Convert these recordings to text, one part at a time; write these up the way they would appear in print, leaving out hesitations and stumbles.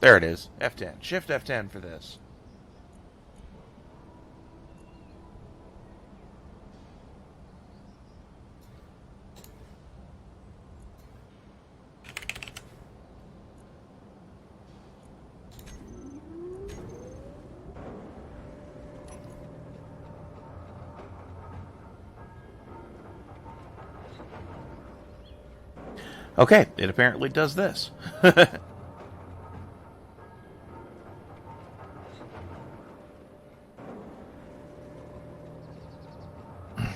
There it is. F10. Shift F10 for this. Okay, it apparently does this.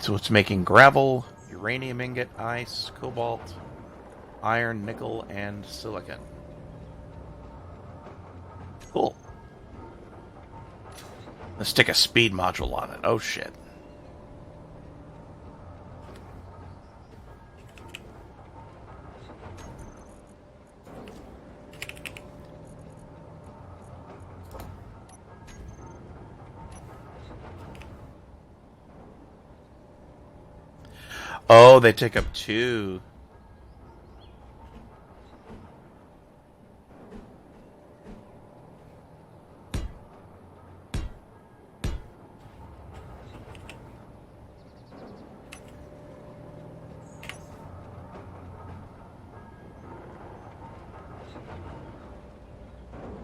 So it's making gravel, uranium ingot, ice, cobalt, iron, nickel, and silicon. Cool. Let's stick a speed module on it. Oh shit. Oh, they take up two.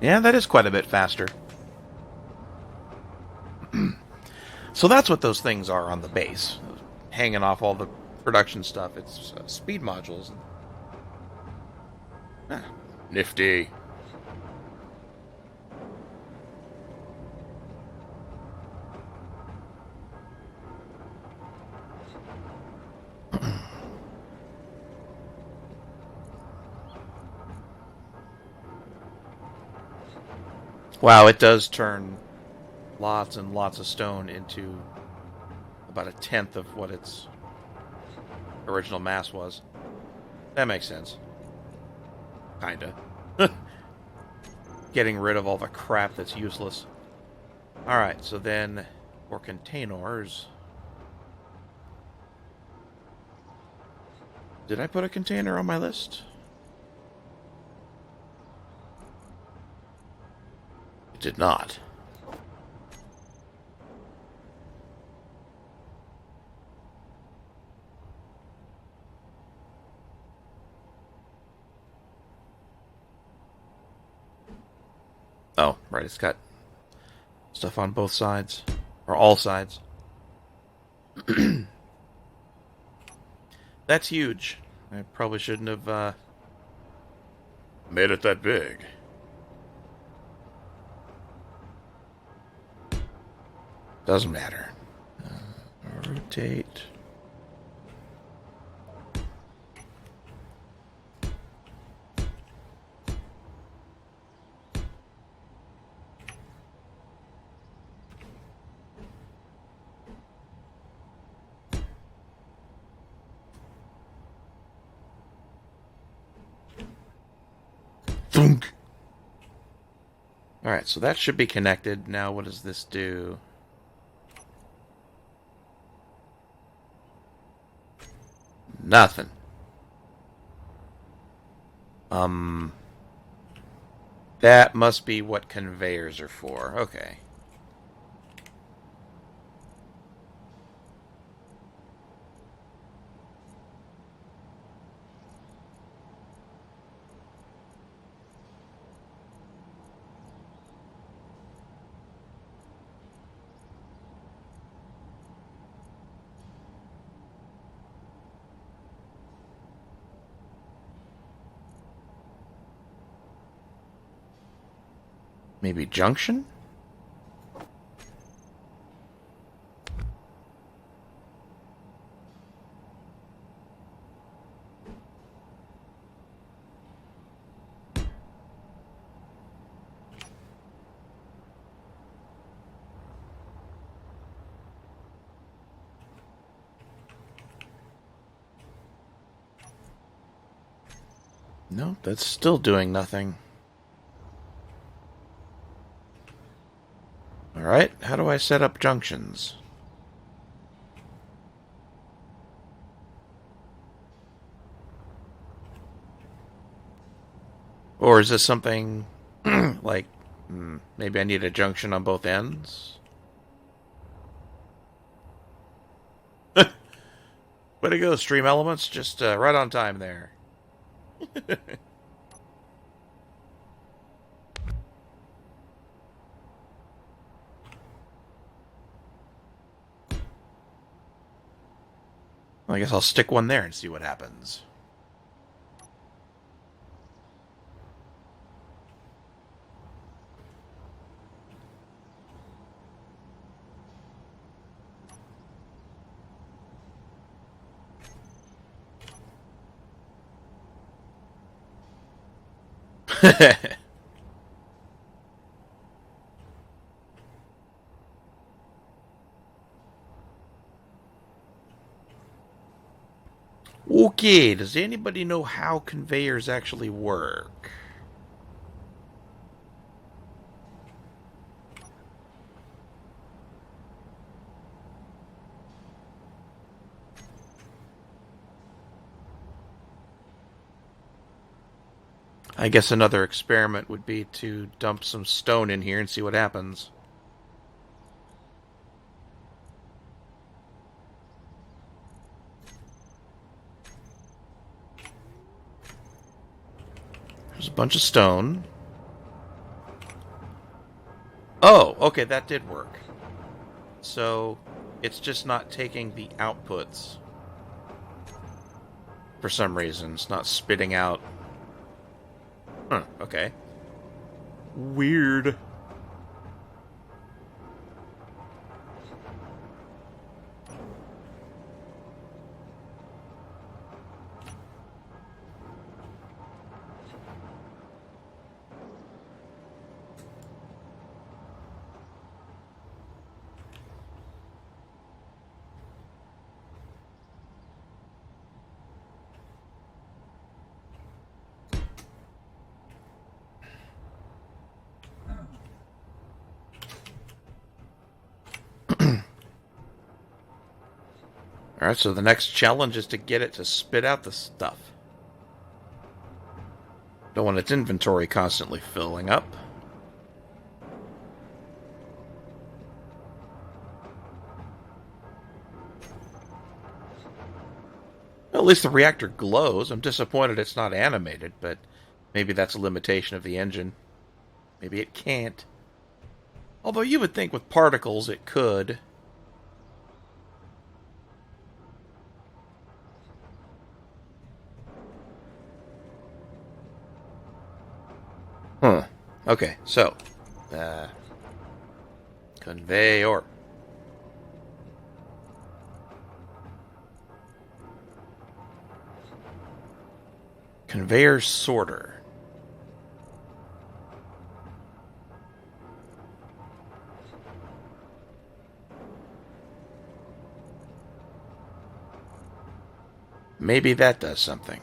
Yeah, that is quite a bit faster. So that's what those things are on the base. Hanging off all the production stuff. It's speed modules. Ah, nifty. Wow, it does turn lots and lots of stone into about a tenth of what its original mass was. That makes sense. Kinda. Getting rid of all the crap that's useless. Alright, so then for containers. Did I put a container on my list? It did not. Oh, right, it's got stuff on both sides. Or all sides. That's huge. I probably shouldn't have made it that big. Doesn't matter. Rotate. Thunk. Alright, so that should be connected. Now what does this do? Nothing. That must be what conveyors are for. Okay. Maybe junction? No, that's still doing nothing. Alright, how do I set up junctions? Or is this something Like, maybe I need a junction on both ends? Way to go, Stream Elements. Just right on time there. I guess I'll stick one there and see what happens. Okay, does anybody know how conveyors actually work? I guess another experiment would be to dump some stone in here and see what happens. There's a bunch of stone. Oh, okay, that did work. So, it's just not taking the outputs. For some reason, it's not spitting out. Huh, okay. Weird. Alright, so the next challenge is to get it to spit out the stuff. Don't want its inventory constantly filling up. Well, at least the reactor glows. I'm disappointed it's not animated, but maybe that's a limitation of the engine. Maybe it can't. Although you would think with particles it could. Huh. Okay, so. Conveyor. Conveyor sorter. Maybe that does something.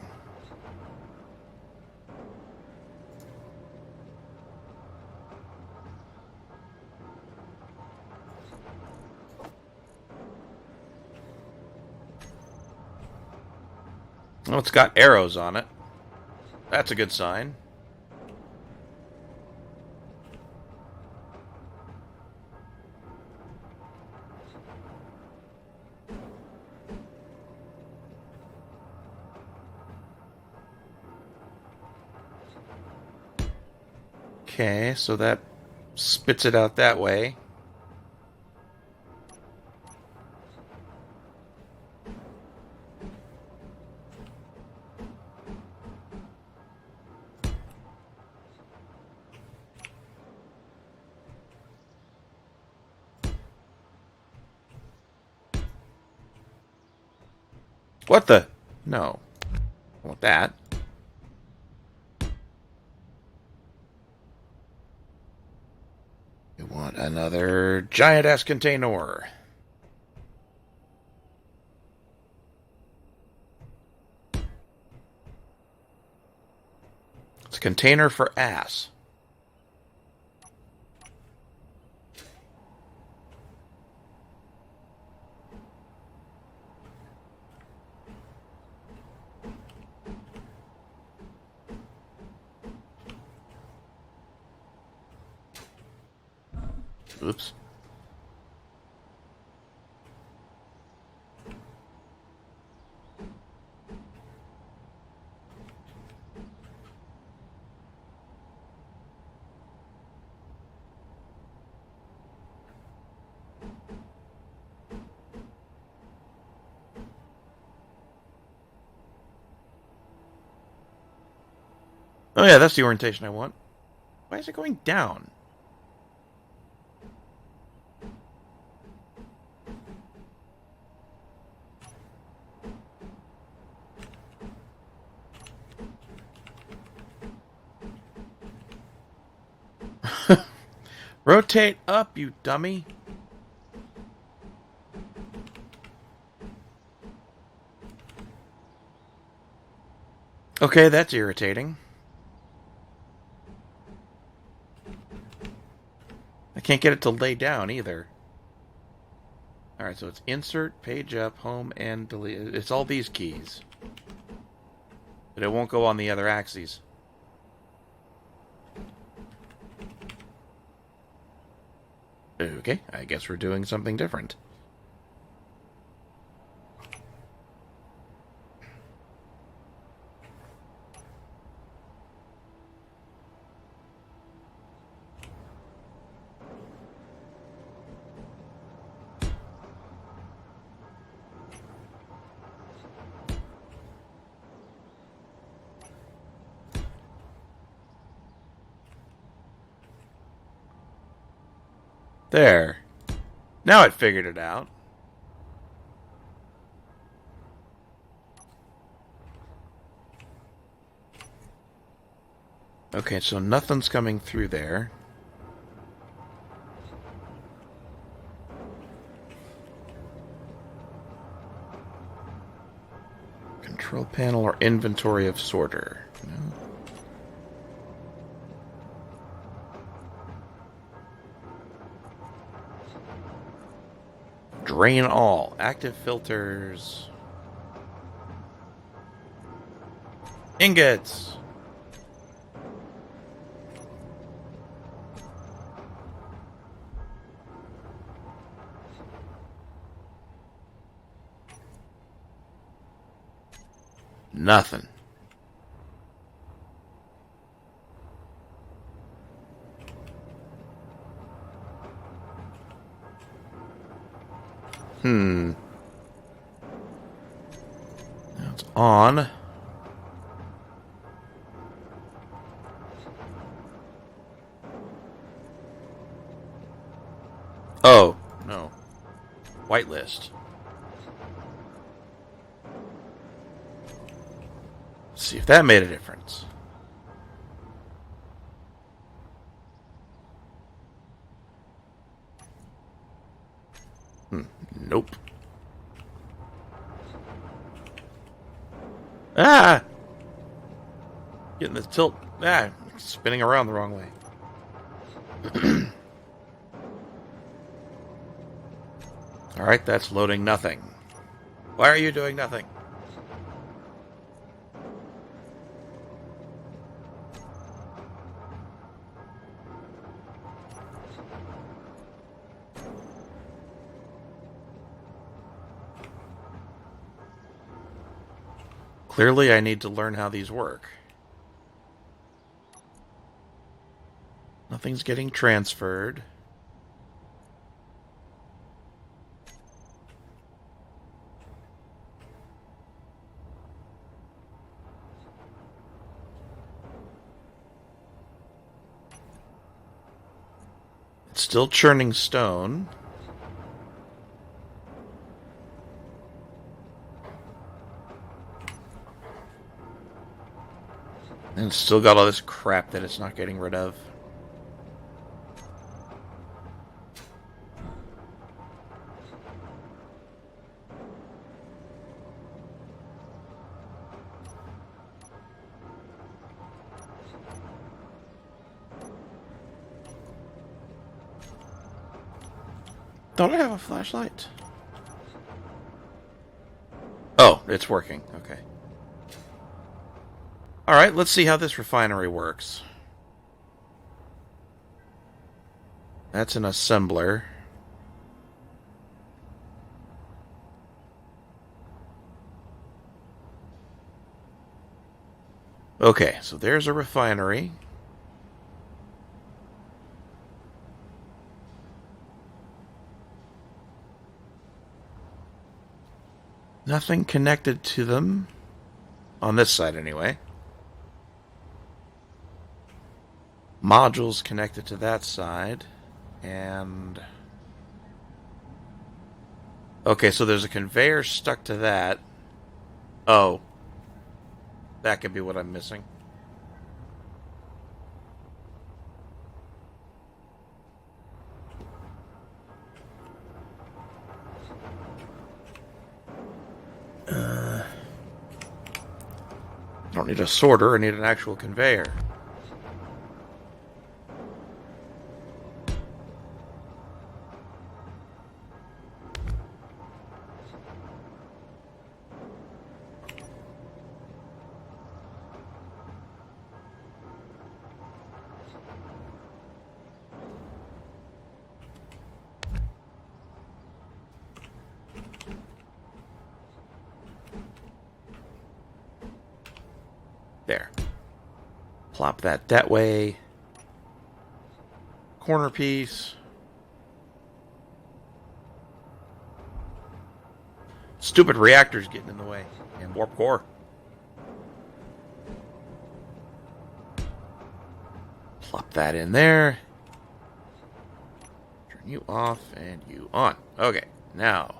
Well, it's got arrows on it. That's a good sign. Okay, so that spits it out that way. What the? No. I want that. We want another giant-ass container. It's a container for ass. Oops. Oh yeah, that's the orientation I want. Why is it going down? Rotate up, you dummy. Okay, that's irritating. I can't get it to lay down either. Alright, so it's insert, page up, home, and delete. It's all these keys. But it won't go on the other axes. Okay, I guess we're doing something different. There. Now it figured it out. Okay, so nothing's coming through there. Control panel or inventory of sorter. No. Drain all. Active filters. Ingots. Nothing. Now it's on. Oh, no. Whitelist. Let's see if that made a difference. Nope. Ah! Getting the tilt. Ah, spinning around the wrong way. Alright, that's loading nothing. Why are you doing nothing? Clearly, I need to learn how these work. Nothing's getting transferred. It's still churning stone. And it's still got all this crap that it's not getting rid of. Don't I have a flashlight? Oh, it's working. Okay. Alright, let's see how this refinery works. That's an assembler. Okay, so there's a refinery. Nothing connected to them. On this side, anyway. Modules connected to that side. And... okay, so there's a conveyor stuck to that. Oh. That could be what I'm missing. I don't need a sorter, I need an actual conveyor. There. Plop that way. Corner piece. Stupid reactors getting in the way. And warp core. Plop that in there. Turn you off and you on. Okay, now.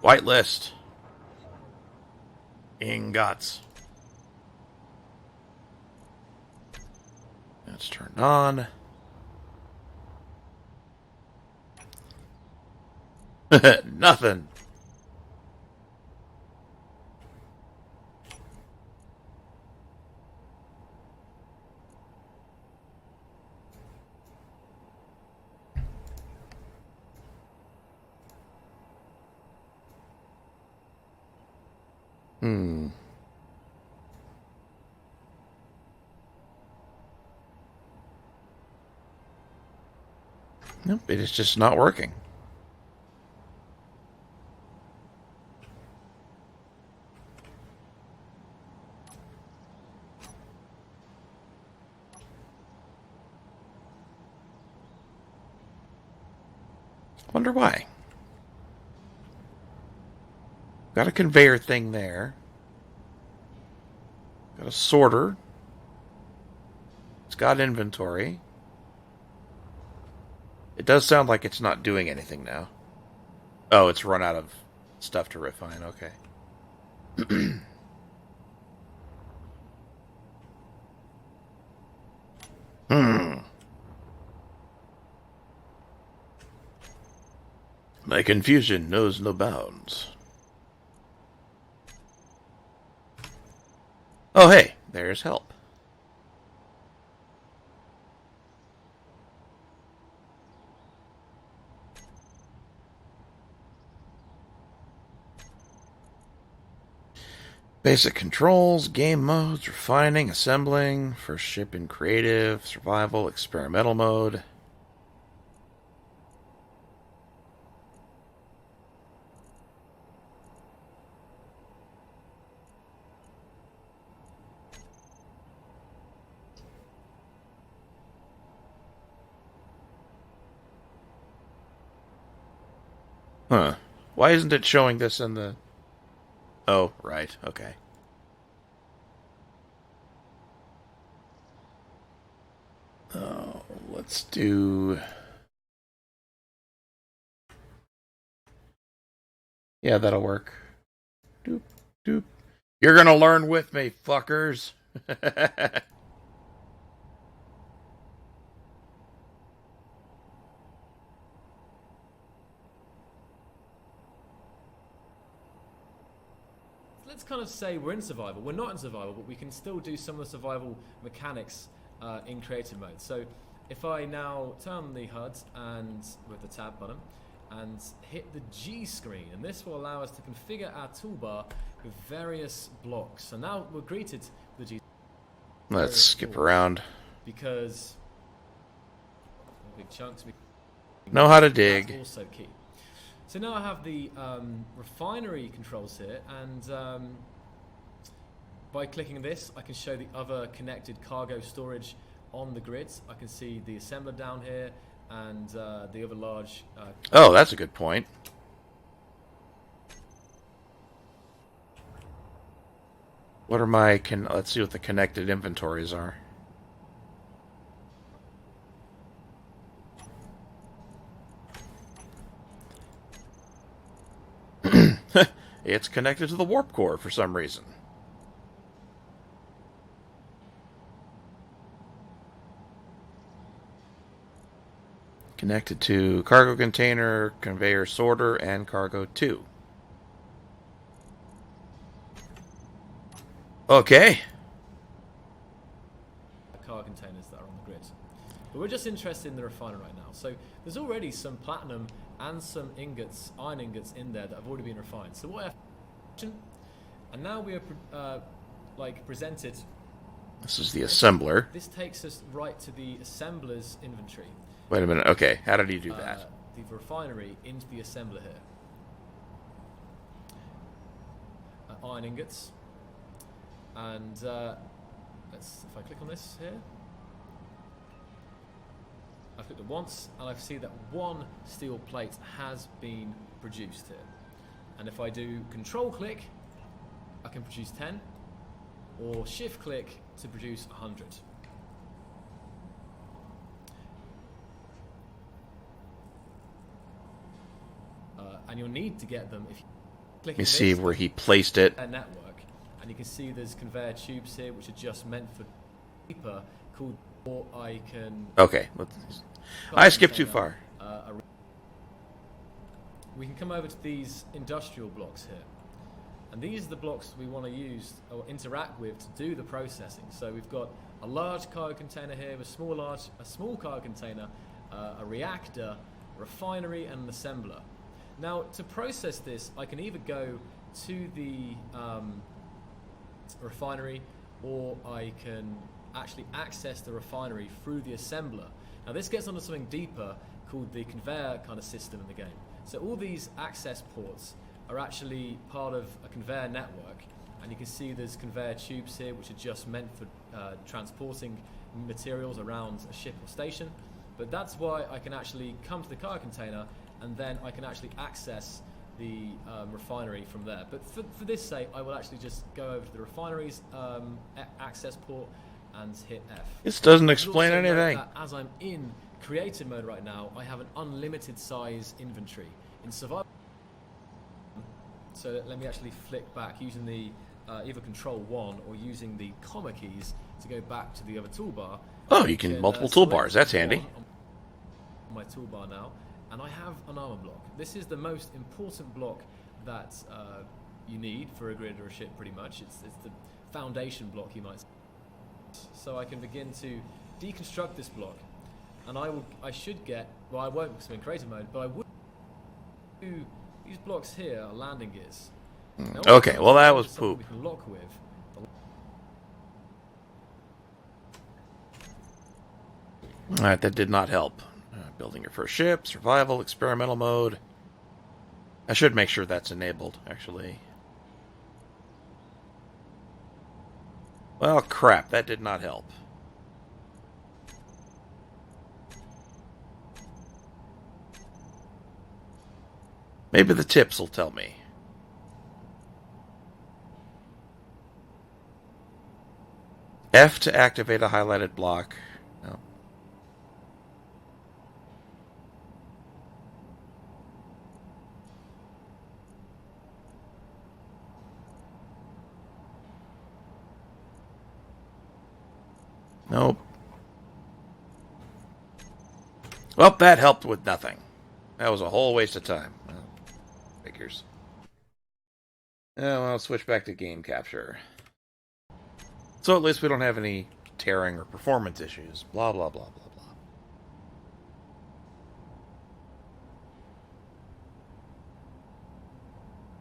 Whitelist. Ingots. That's turned on. Nothing. Nope, it is just not working. Wonder why. Got a conveyor thing there. Got a sorter. It's got inventory. It does sound like it's not doing anything now. Oh, it's run out of stuff to refine. Okay. My confusion knows no bounds. Oh, hey, there's help. Basic controls, game modes, refining, assembling, first ship in creative, survival, experimental mode. Huh. Why isn't it showing this in the... oh, right, okay. Oh, let's do... yeah, that'll work. Doop, doop. You're gonna learn with me, fuckers. Let's kind of say we're in survival. We're not in survival, but we can still do some of the survival mechanics in creative mode. So if I now turn the HUD and with the tab button and hit the G screen, and this will allow us to configure our toolbar with various blocks. So now we're greeted with the G. Let's skip around. Because big chunks. Know how to dig. That's also key. So now I have the refinery controls here, and by clicking this, I can show the other connected cargo storage on the grids. I can see the assembler down here and the other large... oh, that's a good point. What are my... let's see what the connected inventories are. It's connected to the warp core for some reason. Connected to cargo container, conveyor sorter, and cargo 2. Okay. Car containers that are on the grid. But we're just interested in the refiner right now. So there's already some platinum and some ingots, iron ingots in there that have already been refined. So what I have, and now we are presented. This is the assembler. This takes us right to the assembler's inventory. Wait a minute. Okay, how did he do that? The refinery into the assembler here. Iron ingots. And if I click on this here, I've clicked it once, and I see that one steel plate has been produced here. And if I do control click, I can produce 10, or shift click to produce 100. And you'll need to get them if you click. Let me see where he placed it. Network. And you can see there's conveyor tubes here, which are just meant for paper, called, or I can... Okay. I skipped too far. We can come over to these industrial blocks here. And these are the blocks we want to use or interact with to do the processing. So we've got a large cargo container here, a small cargo container, a reactor, refinery, and an assembler. Now, to process this, I can either go to the refinery, or I can actually access the refinery through the assembler. Now this gets onto something deeper called the conveyor kind of system in the game. So all these access ports are actually part of a conveyor network, and you can see there's conveyor tubes here which are just meant for transporting materials around a ship or station. But that's why I can actually come to the cargo container, and then I can actually access the refinery from there. But for this sake, I will actually just go over to the refinery's access port and hit F. This doesn't explain anything. As I'm in creative mode right now, I have an unlimited size inventory. In survival, so let me actually flick back using the either control 1 or using the comma keys to go back to the other toolbar. Oh, you can multiple toolbars. That's handy. On my toolbar now. And I have an armor block. This is the most important block that you need for a grid or a ship, pretty much. It's the foundation block, you might say. So I can begin to deconstruct this block, and I should get, well, I won't because I'm in creative mode, but I would do these blocks here are landing gears. Now, okay, well that was poop. We can lock with. Alright, that did not help. Building your first ship, survival, experimental mode. I should make sure that's enabled, actually. Well, crap, that did not help. Maybe the tips will tell me. F to activate a highlighted block. No. Nope. Well, that helped with nothing. That was a whole waste of time. Well, figures. Well, I'll switch back to game capture. So at least we don't have any tearing or performance issues. Blah, blah, blah, blah, blah.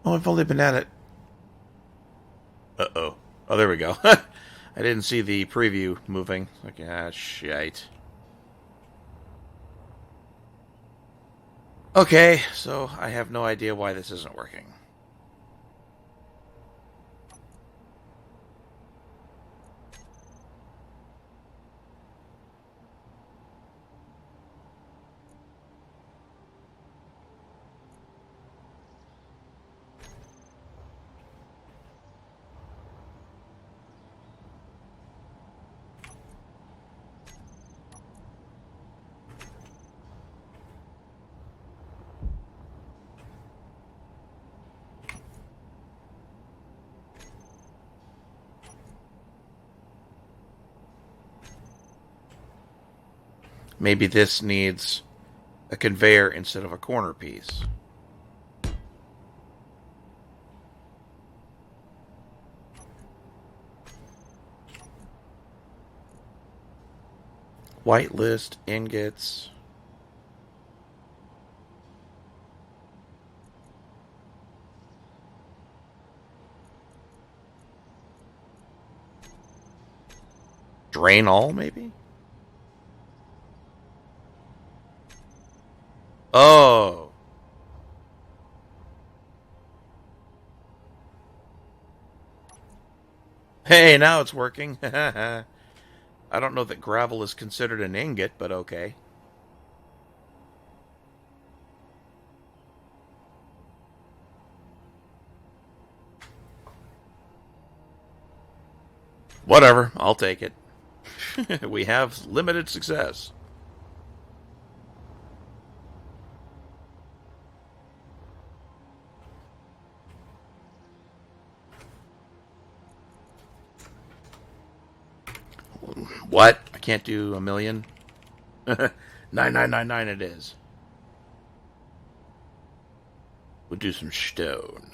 Oh, I've only been at it. Uh-oh. Oh, there we go. I didn't see the preview moving. Okay, ah, shite. Okay, so I have no idea why this isn't working. Maybe this needs a conveyor instead of a corner piece. Whitelist ingots. Drain all, maybe? Oh. Hey, now it's working. I don't know that gravel is considered an ingot, but okay. Whatever, I'll take it. We have limited success. What? I can't do a million? 9999 it is. We'll do some stone.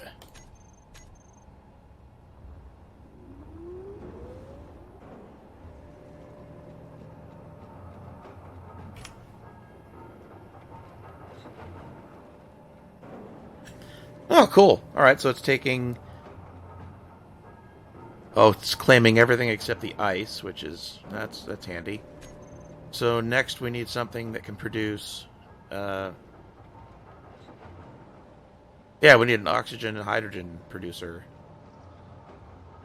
Oh, cool. All right, so it's taking. Oh, it's claiming everything except the ice, which is that's handy. So next we need something that can produce. Uh, yeah, we need an oxygen and hydrogen producer.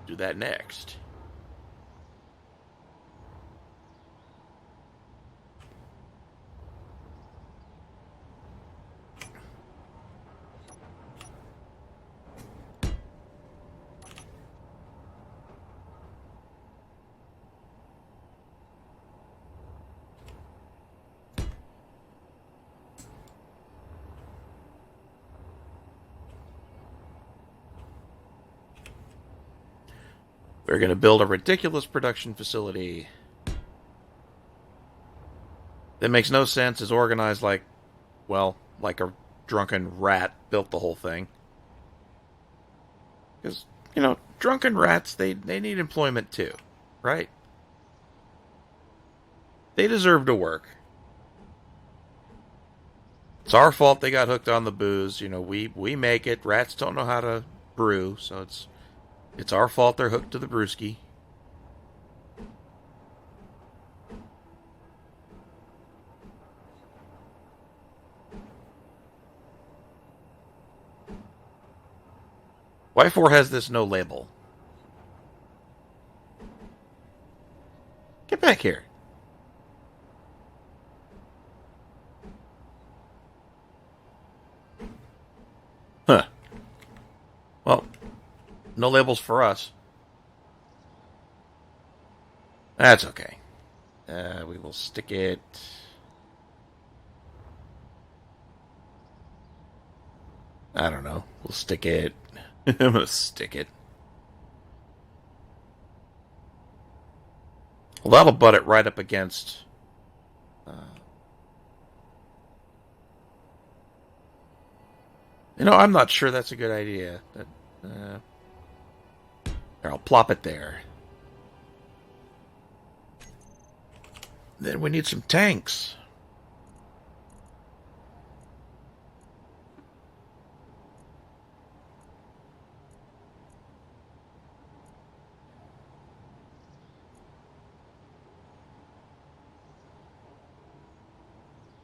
Do that next. We're going to build a ridiculous production facility that makes no sense, is organized like, well, like a drunken rat built the whole thing. Because, drunken rats, they need employment too, right? They deserve to work. It's our fault they got hooked on the booze. We make it. Rats don't know how to brew, so it's our fault they're hooked to the brewski. Y4 has this no label. Get back here. Huh. Well, no labels for us. That's okay. We will stick it. I don't know. We'll stick it. I'm gonna stick it. Well, that'll butt it right up against. Uh, I'm not sure that's a good idea. Uh, I'll plop it there. Then we need some tanks.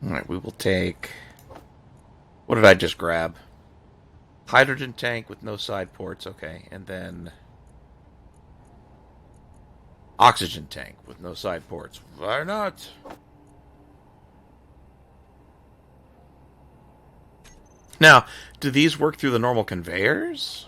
All right, we will take What did I just grab? Hydrogen tank with no side ports. Okay, and then oxygen tank with no side ports. Why not? Now, do these work through the normal conveyors?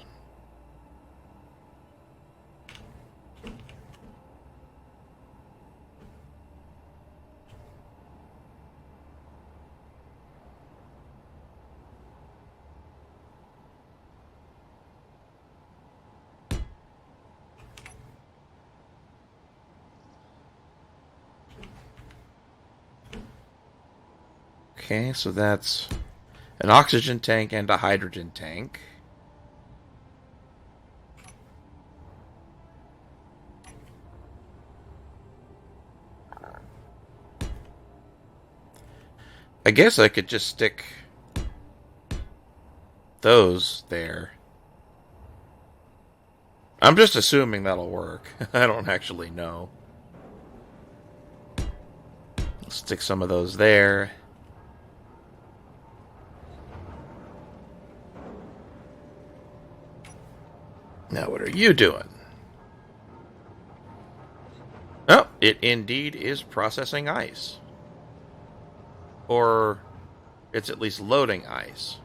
Okay, so that's an oxygen tank and a hydrogen tank. I guess I could just stick those there. I'm just assuming that'll work. I don't actually know. Let's stick some of those there. Now, what are you doing? Oh, it indeed is processing ice. Or it's at least loading ice.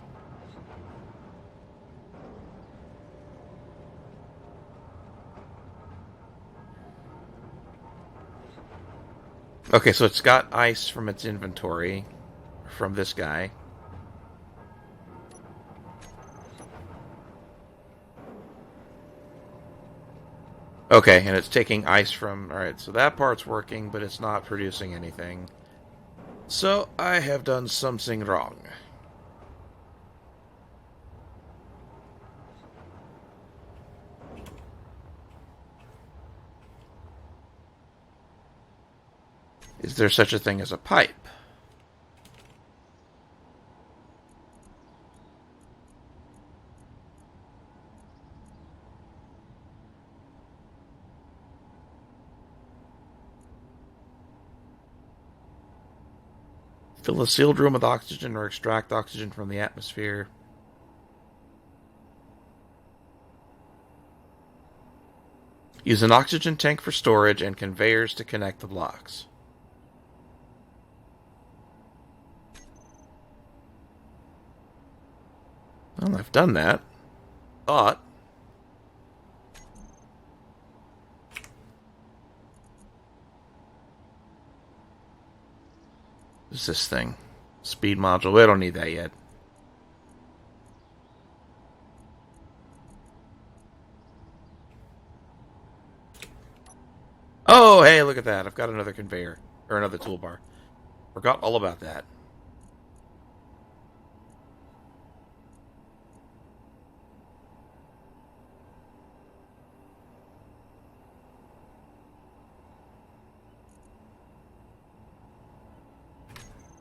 Okay, so it's got ice from its inventory, from this guy. Okay, and it's taking ice from... Alright, so that part's working, but it's not producing anything. So, I have done something wrong. Is there such a thing as a pipe? Fill a sealed room with oxygen or extract oxygen from the atmosphere. Use an oxygen tank for storage and conveyors to connect the blocks. Well, I've done that. Thought. What's this thing? Speed module. We don't need that yet. Oh, hey, look at that. I've got another conveyor. Or another toolbar. Forgot all about that.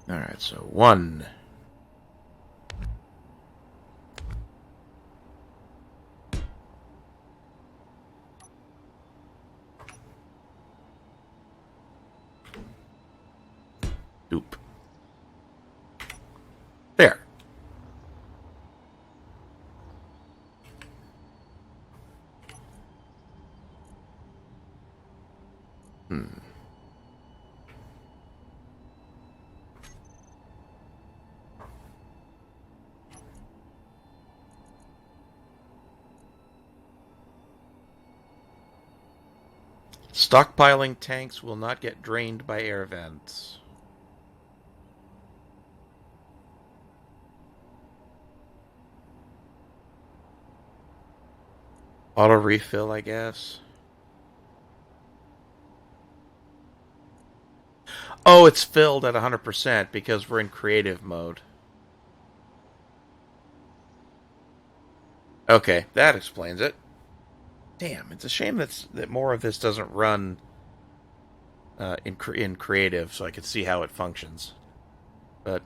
Alright, so 1. Oop. There. Stockpiling tanks will not get drained by air vents. Auto refill, I guess. Oh, it's filled at 100% because we're in creative mode. Okay, that explains it. Damn, it's a shame that more of this doesn't run in creative, so I can see how it functions. But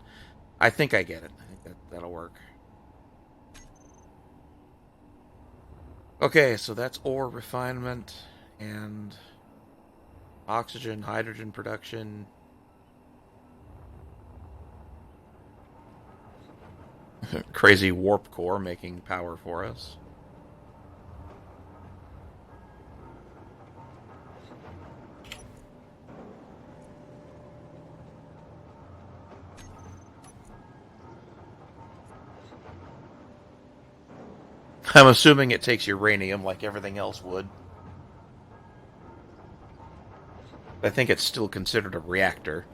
I think I get it. I think that'll work. Okay, so that's ore refinement and oxygen, hydrogen production. Crazy warp core making power for us. I'm assuming it takes uranium like everything else would. I think it's still considered a reactor.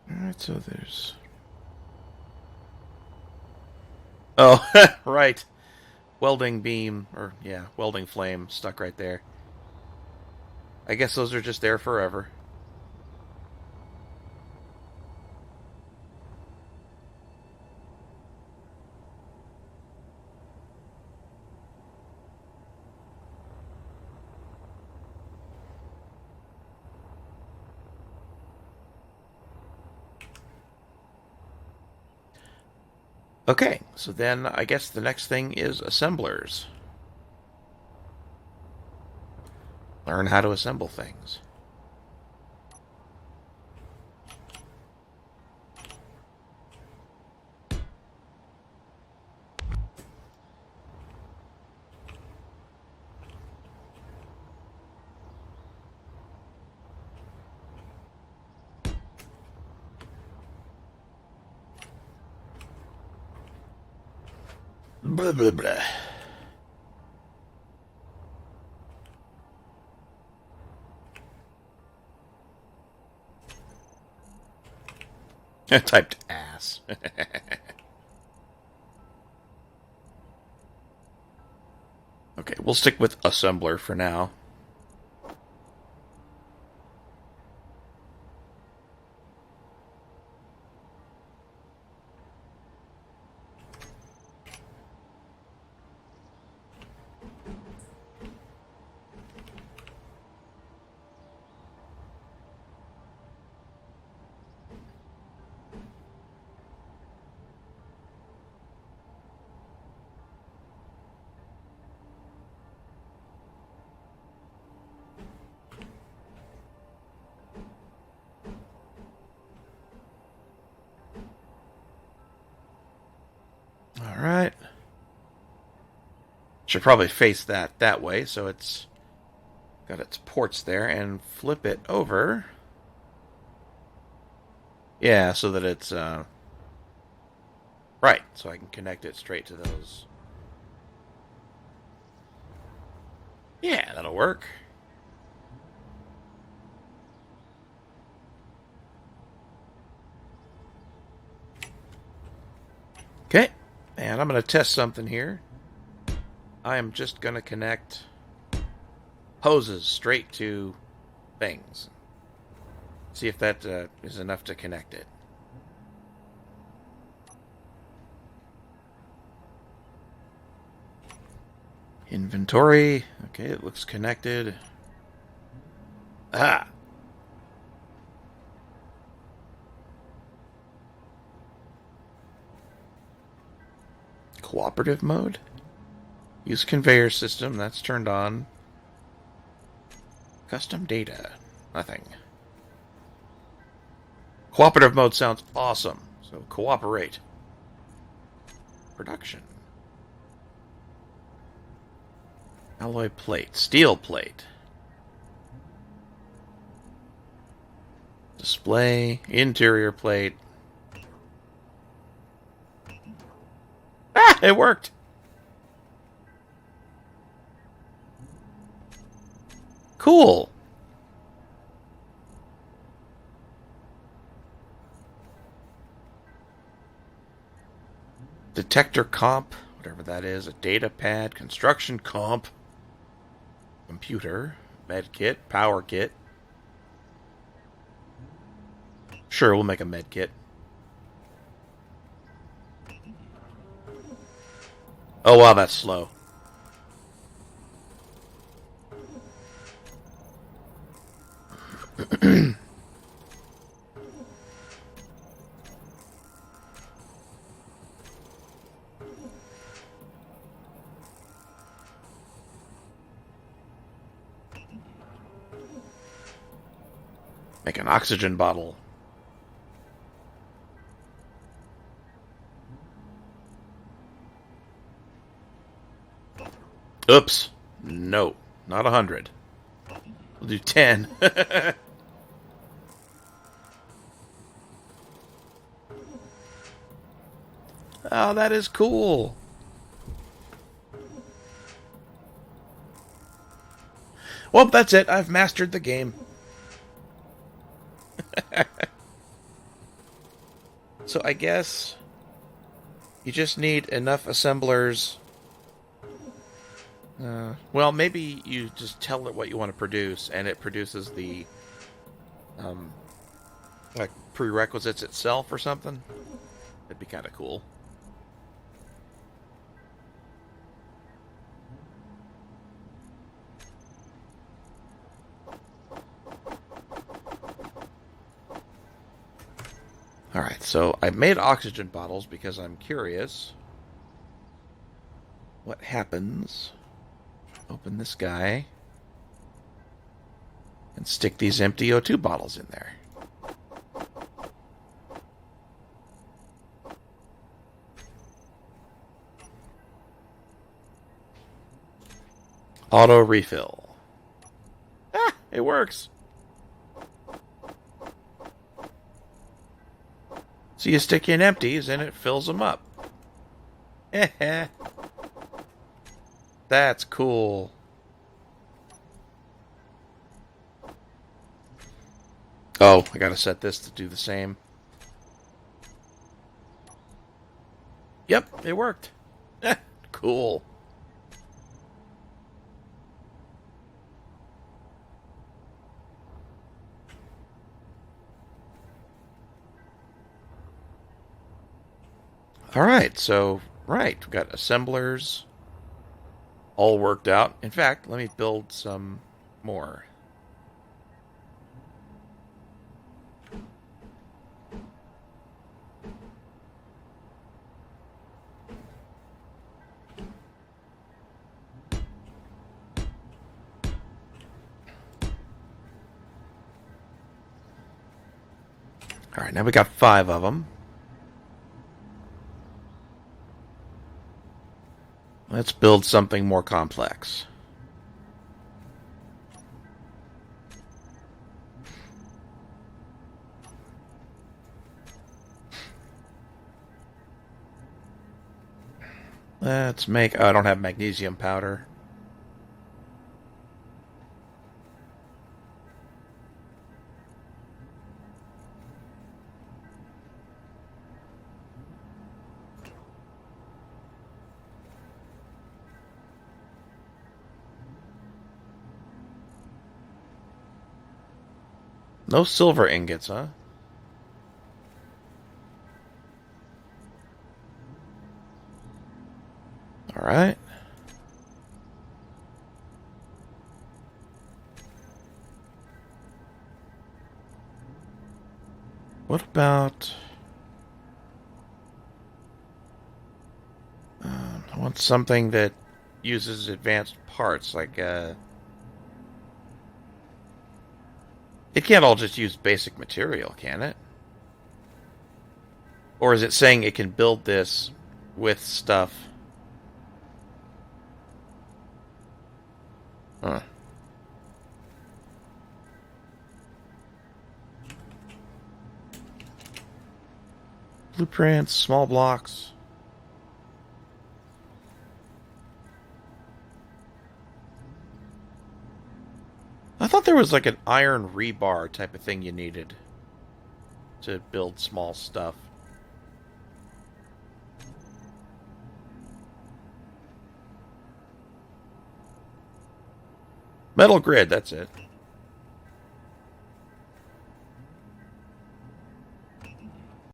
Alright, so there's... Oh, right. Welding beam, or yeah, welding flame stuck right there. I guess those are just there forever. Okay, so then I guess the next thing is assemblers. Learn how to assemble things. Blah, blah, blah. I typed ass. Okay, we'll stick with assembler for now. All right. Should probably face that way, so it's got its ports there, and flip it over. Yeah, so that it's right, so I can connect it straight to those. Yeah, that'll work. Okay, and I'm going to test something here. I am just going to connect hoses straight to things. See if that is enough to connect it. Inventory. Okay, it looks connected. Ah! Cooperative mode? Use conveyor system. That's turned on. Custom data. Nothing. Cooperative mode sounds awesome. So cooperate. Production. Alloy plate. Steel plate. Display. Interior plate. Ah! It worked! Cool! Detector comp, whatever that is, a data pad, construction comp, computer, med kit, power kit. Sure, we'll make a med kit. Oh, wow, that's slow. Make an oxygen bottle. Oops. No, not 100. We'll do 10. Oh, that is cool. Well, that's it. I've mastered the game. So I guess you just need enough assemblers. Well, maybe you just tell it what you want to produce, and it produces the um, like prerequisites itself or something. That'd be kind of cool. All right, so I made oxygen bottles because I'm curious what happens. Open this guy and stick these empty O2 bottles in there. Auto refill. Ah, it works. So you stick in empties and it fills them up. That's cool. Oh, I gotta set this to do the same. Yep, it worked. Cool. Alright, so, right, we've got assemblers all worked out. In fact, let me build some more. Alright, now we got 5 of them. Let's build something more complex. Let's make... Oh, I don't have magnesium powder. No silver ingots, huh? Alright. What about... I want something that uses advanced parts, like, it can't all just use basic material, can it? Or is it saying it can build this with stuff? Huh. Blueprints, small blocks. I thought there was like an iron rebar type of thing you needed to build small stuff. Metal grid, that's it.